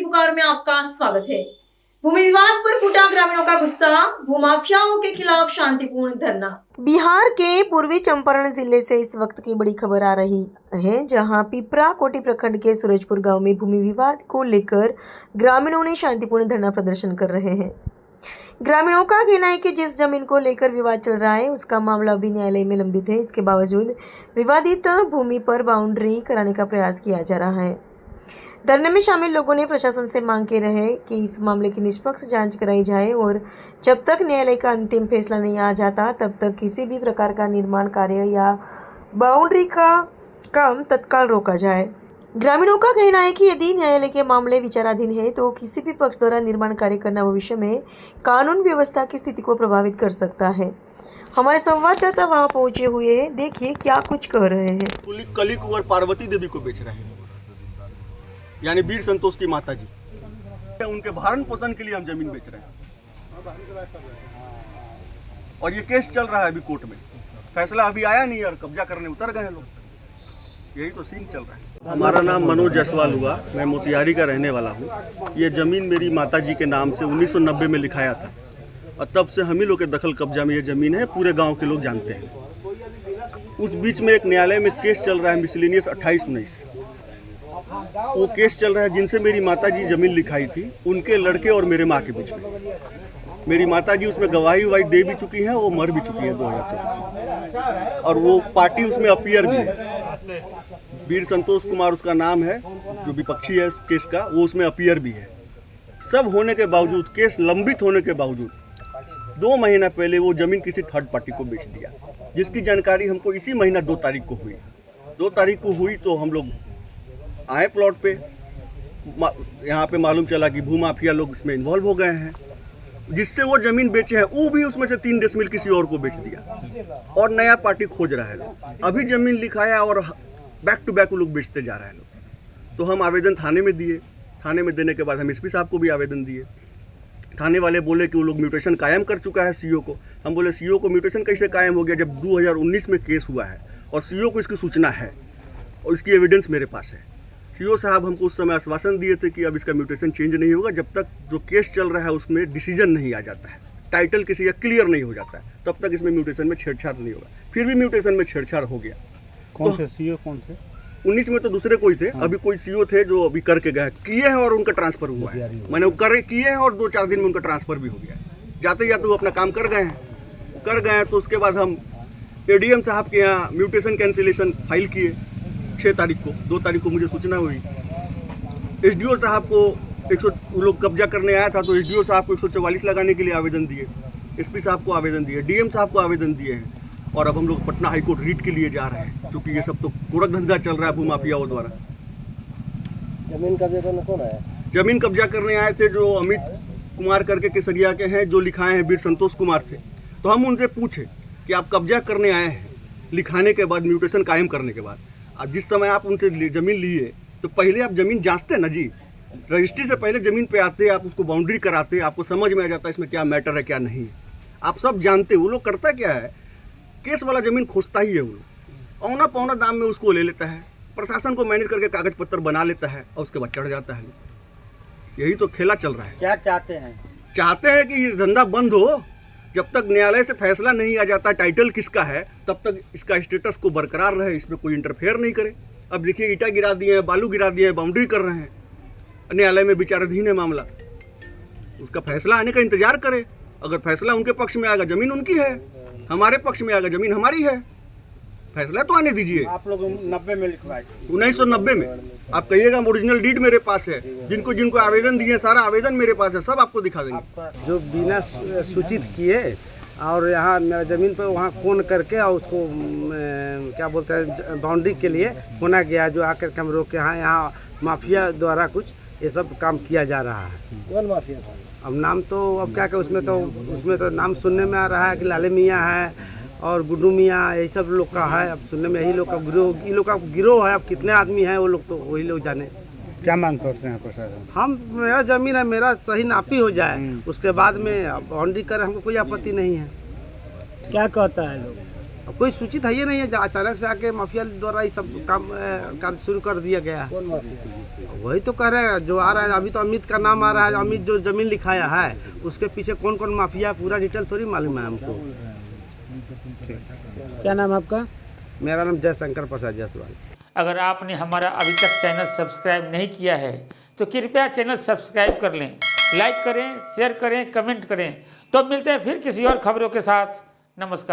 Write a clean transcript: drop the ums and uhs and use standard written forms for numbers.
पुकार में आपका स्वागत है। भूमि विवाद पर फूटा ग्रामीणों का गुस्सा, भूमाफियाओं के खिलाफ शांतिपूर्ण धरना। बिहार के पूर्वी चंपारण जिले से इस वक्त की बड़ी खबर आ रही है, जहां पिपरा कोटी प्रखंड के सूरजपुर गांव में भूमि विवाद को लेकर ग्रामीणों ने शांतिपूर्ण धरना प्रदर्शन कर रहे हैं। ग्रामीणों का कहना है कि जिस जमीन को लेकर विवाद चल रहा है उसका मामला अभी न्यायालय में लंबित है। इसके बावजूद विवादित भूमि पर बाउंड्री कराने का प्रयास किया जा रहा है। धरने में शामिल लोगों ने प्रशासन से मांग की रहे कि इस मामले की निष्पक्ष जांच कराई जाए और जब तक न्यायालय का अंतिम फैसला नहीं आ जाता तब तक किसी भी प्रकार का निर्माण कार्य या बाउंड्री का काम तत्काल रोका जाए। ग्रामीणों का कहना है कि यदि न्यायालय के मामले विचाराधीन है तो किसी भी पक्ष द्वारा निर्माण कार्य करना भविष्य में कानून व्यवस्था की स्थिति को प्रभावित कर सकता है। हमारे संवाददाता वहां पहुंचे हुए हैं, देखिए क्या कुछ कह रहे हैं। कली कुंवर पार्वती देवी को बेच रहे हैं, यानी वीर संतोष की माता जी, उनके भरण पोषण के लिए हम जमीन बेच रहे हैं और ये केस चल रहा है अभी कोर्ट में। फैसला अभी आया नहीं और कब्जा करने उतर गए हैं लोग। यही तो सीन चल रहा है। हमारा नाम मनोज जायसवाल हुआ, मैं मोतिहारी का रहने वाला हूँ। ये जमीन मेरी माता जी के नाम से 1990 में लिखाया था और तब से हम ही लोग के दखल कब्जा में ये जमीन है, पूरे गांव के लोग जानते हैं। उस बीच में एक न्यायालय में केस चल रहा है मिसलेनियस 28-19। वो केस चल रहा है जिनसे मेरी माता जी जमीन लिखाई थी, उनके लड़के और मेरे माँ के बीच में। मेरी माता जी उसमें गवाही ववाही दे भी चुकी हैं, वो मर भी चुकी है 2014 और वो पार्टी उसमें अपीयर भी है। वीर संतोष कुमार उसका नाम है, जो विपक्षी है इस केस का, वो उसमें अपीयर भी है। सब होने के बावजूद, केस लंबित होने के बावजूद 2 महीना पहले वो जमीन किसी थर्ड पार्टी को बेच दिया, जिसकी जानकारी हमको इसी महीना 2 तारीख को हुई। 2 तारीख को हुई तो हम लोग आए प्लॉट पे। यहाँ पे मालूम चला कि भूमाफिया लोग इसमें इन्वॉल्व हो गए हैं। जिससे वो जमीन बेचे हैं वो भी उसमें से 3 डेसिमल किसी और को बेच दिया और नया पार्टी खोज रहा है लोग। अभी जमीन लिखाया और बैक टू बैक लोग बेचते जा रहे हैं लोग। तो हम आवेदन थाने में दिए। थाने में देने के बाद हम एसपी साहब को भी आवेदन दिए। थाने वाले बोले कि वो लोग म्यूटेशन कायम कर चुका है सीओ को। हम बोले सीओ को म्यूटेशन कैसे कायम हो गया जब 2019 में केस हुआ है और सीओ को इसकी सूचना है और इसकी एविडेंस मेरे पास है। सीओ साहब हमको उस समय आश्वासन दिए थे कि अब इसका म्यूटेशन चेंज नहीं होगा जब तक जो केस चल रहा है उसमें डिसीजन नहीं आ जाता है, टाइटल किसी का क्लियर नहीं हो जाता है, तब तक इसमें म्यूटेशन में छेड़छाड़ नहीं होगा। फिर भी म्यूटेशन में छेड़छाड़ हो गया। कौन से सीओ कौन से? 19 में तो दूसरे कोई थे। अभी कोई सीओ थे जो अभी करके गए, किए हैं और उनका ट्रांसफर हुआ है। मैंने वो किए हैं और 2-4 दिन में उनका ट्रांसफर भी हो गया है। जाते जाते वो अपना काम कर गए हैं। तो उसके बाद हम एडीएम साहब के यहाँ म्यूटेशन कैंसिलेशन फाइल किए 6 तारीख को। 2 तारीख को मुझे सूचना हुई। एसडीओ साहब को वो लोग कब्जा करने आया था तो एसडीओ साहब को 144 लगाने के लिए आवेदन दिए, एसपी साहब को आवेदन दिए, डीएम साहब को आवेदन दिए हैं और अब हम लोग पटना हाईकोर्ट रीट के लिए जा रहे हैं, क्योंकि ये सब तो गोरख धंधा चल रहा है भूमाफियाओं द्वारा। जमीन कब्जा करने कौन आया? जमीन कब्जा करने आए थे जो अमित कुमार करके केसरिया के हैं, जो लिखाए हैं वीर संतोष कुमार से। तो हम उनसे पूछे कि आप कब्जा करने आए हैं लिखाने के बाद, म्यूटेशन कायम करने के बाद, अब जिस समय आप उनसे जमीन लिए तो पहले आप जमीन जांचते ना जी। रजिस्ट्री से पहले जमीन पे आते, आप उसको बाउंड्री कराते, आपको समझ में आ जाता है इसमें क्या मैटर है क्या नहीं है। आप सब जानते। वो लोग करता क्या है, केस वाला जमीन खोजता ही है। वो लोग औना पौना दाम में उसको ले लेता है, प्रशासन को मैनेज करके कागज पत्र बना लेता है और उसके बाद चढ़ जाता है। यही तो खेला चल रहा है। क्या चाहते हैं? चाहते हैं कि ये धंधा बंद हो। जब तक न्यायालय से फैसला नहीं आ जाता टाइटल किसका है, तब तक इसका स्टेटस को बरकरार रहे, इसमें कोई इंटरफेयर नहीं करे। अब देखिए ईटा गिरा दिए हैं, बालू गिरा दिए हैं, बाउंड्री कर रहे हैं। न्यायालय में विचाराधीन है मामला, उसका फैसला आने का इंतजार करे। अगर फैसला उनके पक्ष में आएगा जमीन उनकी है, हमारे पक्ष में आएगा जमीन हमारी है। फैसला तो आने दीजिए। आप लोग 90 में लिखवाए? 1990 में। आप कहिएगा ओरिजिनल डीड मेरे पास है, जिनको जिनको आवेदन दिए सारा आवेदन मेरे पास है, सब आपको दिखा देंगे। जो बिना सूचित किए और यहाँ जमीन पर वहाँ फोन करके और उसको क्या बोलते हैं बाउंड्री के लिए होना गया, जो आकर के हम रोके यहाँ माफिया द्वारा कुछ ये सब काम किया जा रहा है। कौन माफिया था? अब नाम तो अब क्या क्या उसमें तो नाम सुनने में आ रहा है कि लाले मियाँ है और गुड्डू मियाँ, यही सब लोग का है। अब सुनने में यही लोग का गिरोह, इन लोग का गिरोह है। अब कितने आदमी हैं वो लोग तो वही लोग जाने। क्या मांग करते हैं प्रशासन? हम, मेरा जमीन है, मेरा सही नापी हो जाए, उसके बाद में बाउंड्री करें, हमको कोई आपत्ति नहीं है। क्या कहता है लोग? अब कोई सूचित है ही नहीं है, अचानक से आके माफिया द्वारा ये सब काम शुरू कर दिया गया है। वही तो कह रहे हैं, जो आ रहा है अभी तो अमित का नाम आ रहा है, अमित जो जमीन लिखाया है उसके पीछे कौन कौन माफिया पूरा डिटेल थोड़ी मालूम है हमको। क्या नाम है आपका? मेरा नाम जयशंकर प्रसाद जायसवाल। अगर आपने हमारा अभी तक चैनल सब्सक्राइब नहीं किया है तो कृपया चैनल सब्सक्राइब कर लें, लाइक करें, शेयर करें, कमेंट करें। तो मिलते हैं फिर किसी और खबरों के साथ। नमस्कार।